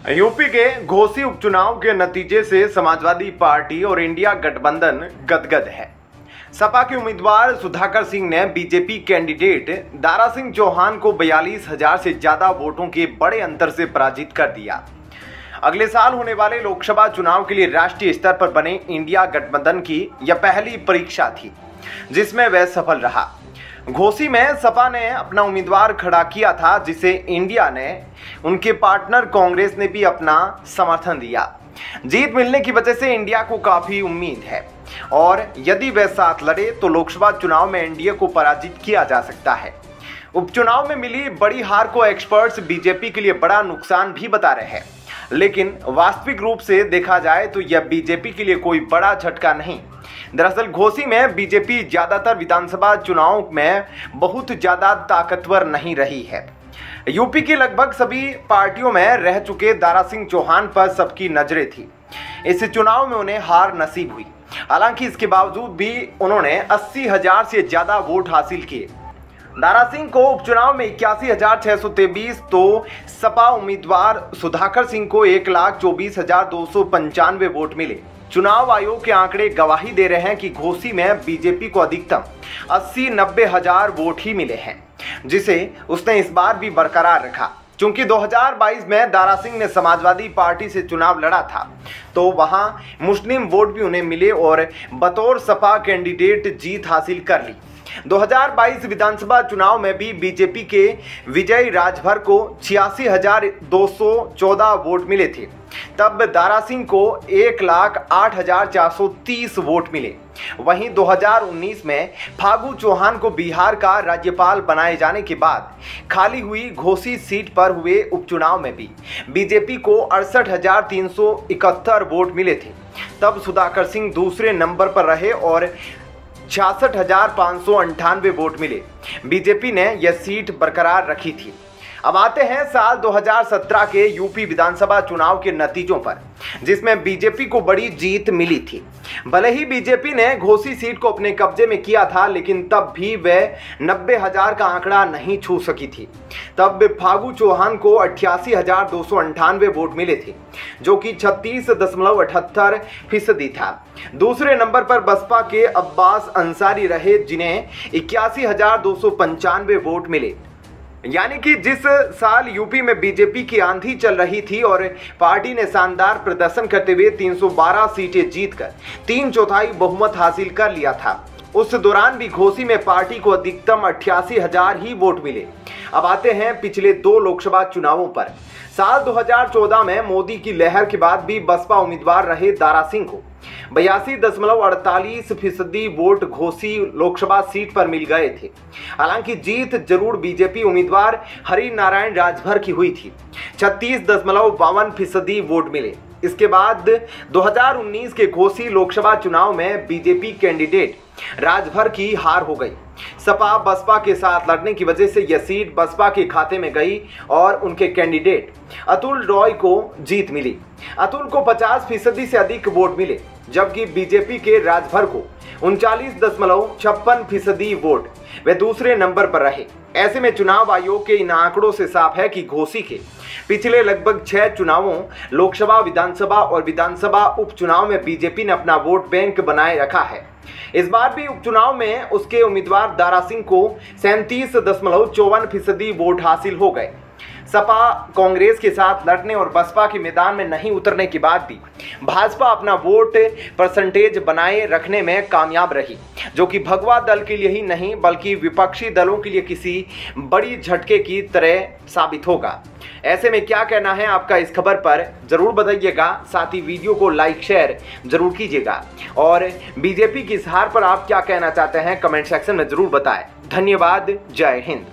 UP के घोसी उपचुनाव के नतीजे से समाजवादी पार्टी और इंडिया गठबंधन गदगद है। सपा के उम्मीदवार सुधाकर सिंह ने बीजेपी कैंडिडेट दारा सिंह चौहान को 42,000 से ज्यादा वोटों के बड़े अंतर से पराजित कर दिया। अगले साल होने वाले लोकसभा चुनाव के लिए राष्ट्रीय स्तर पर बने इंडिया गठबंधन की यह पहली परीक्षा थी जिसमें वह सफल रहा। घोसी में सपा ने अपना उम्मीदवार खड़ा किया था जिसे इंडिया ने उनके पार्टनर कांग्रेस ने भी अपना समर्थन दिया। जीत मिलने की वजह से इंडिया को काफी उम्मीद है और यदि वह साथ लड़े तो लोकसभा चुनाव में एनडीए को पराजित किया जा सकता है। उपचुनाव में मिली बड़ी हार को एक्सपर्ट्स बीजेपी के लिए बड़ा नुकसान भी बता रहे हैं, लेकिन वास्तविक रूप से देखा जाए तो यह बीजेपी के लिए कोई बड़ा झटका नहीं। दरअसल घोसी में बीजेपी ज्यादातर विधानसभा चुनाव में बहुत ज्यादा ताकतवर नहीं रही है। यूपी की लगभग सभी पार्टियों में रह चुके दारा सिंह चौहान पर सबकी नजरें थी। इस चुनाव में उन्हें हार नसीब हुई। हालांकि इसके बावजूद भी उन्होंने 80,000 से ज्यादा वोट हासिल किए। दारा सिंह को उपचुनाव में 81,623 तो सपा उम्मीदवार सुधाकर सिंह को 1,24,295 वोट मिले। चुनाव आयोग के आंकड़े गवाही दे रहे हैं कि घोसी में बीजेपी को अधिकतम 80-90 हजार वोट ही मिले हैं, जिसे उसने इस बार भी बरकरार रखा। क्योंकि 2022 में दारा सिंह ने समाजवादी पार्टी से चुनाव लड़ा था तो वहां मुस्लिम वोट भी उन्हें मिले और बतौर सपा कैंडिडेट जीत हासिल कर ली। 2022 विधानसभा चुनाव में भी बीजेपी के विजय राजभर को 86,214 वोट मिले थे। तब दारा सिंह को 1,08,430 वोट मिले। वहीं 2019 में फागू चौहान को बिहार का राज्यपाल बनाए जाने के बाद खाली हुई घोसी सीट पर हुए उपचुनाव में भी बीजेपी को 68,371 वोट मिले थे। तब सुधाकर सिंह दूसरे नंबर पर रहे और 66,598 वोट मिले। बीजेपी ने यह सीट बरकरार रखी थी। अब आते हैं साल 2017 के यूपी विधानसभा चुनाव के नतीजों पर, जिसमें बीजेपी को बड़ी जीत मिली थी। भले ही बीजेपी ने घोसी सीट को अपने कब्जे में किया था, लेकिन तब भी वह 90,000 का आंकड़ा नहीं छू सकी थी। तब फागू चौहान को 88,298 वोट मिले थे, जो कि 36.78% था। दूसरे नंबर पर बसपा के अब्बास अंसारी रहे, जिन्हें 81,295 वोट मिले। यानी कि जिस साल यूपी में बीजेपी की आंधी चल रही थी और पार्टी ने शानदार प्रदर्शन करते हुए 312 सीटें जीतकर 3/4 बहुमत हासिल कर लिया था, उस दौरान भी घोसी में पार्टी को अधिकतम 88,000 ही वोट मिले। अब आते हैं पिछले 2 लोकसभा चुनावों पर। साल 2014 में मोदी की लहर के बाद भी बसपा उम्मीदवार रहे दारा सिंह को 82.48% वोट घोसी लोकसभा सीट पर मिल गए थे। हालांकि जीत जरूर बीजेपी उम्मीदवार हरि नारायण राजभर की हुई थी। 36.52% वोट मिले। इसके बाद 2019 के घोसी लोकसभा चुनाव में बीजेपी कैंडिडेट राजभर की हार हो गई। सपा बसपा के साथ लड़ने की वजह से यह सीट बसपा के खाते में गई और उनके कैंडिडेट अतुल रॉय को जीत मिली। अतुल को 50% से अधिक वोट मिले, जबकि बीजेपी के राजभर को 39.56% वोट वे दूसरे नंबर पर रहे। ऐसे में चुनाव आयोग के इन आंकड़ों से साफ है कि घोसी के पिछले लगभग 6 चुनावों, लोकसभा, विधानसभा और विधानसभा उपचुनाव में बीजेपी ने अपना वोट बैंक बनाए रखा है। इस बार भी उपचुनाव में उसके उम्मीदवार दारा सिंह को 37.54% वोट हासिल हो गए। सपा कांग्रेस के साथ लड़ने और बसपा के मैदान में नहीं उतरने के बाद भी भाजपा अपना वोट परसेंटेज बनाए रखने में कामयाब रही, जो कि भगवा दल के लिए ही नहीं बल्कि विपक्षी दलों के लिए किसी बड़ी झटके की तरह साबित होगा। ऐसे में क्या कहना है आपका इस खबर पर जरूर बताइएगा। साथ ही वीडियो को लाइक शेयर जरूर कीजिएगा और बीजेपी की इस हार पर आप क्या कहना चाहते हैं कमेंट सेक्शन में जरूर बताएं। धन्यवाद। जय हिंद।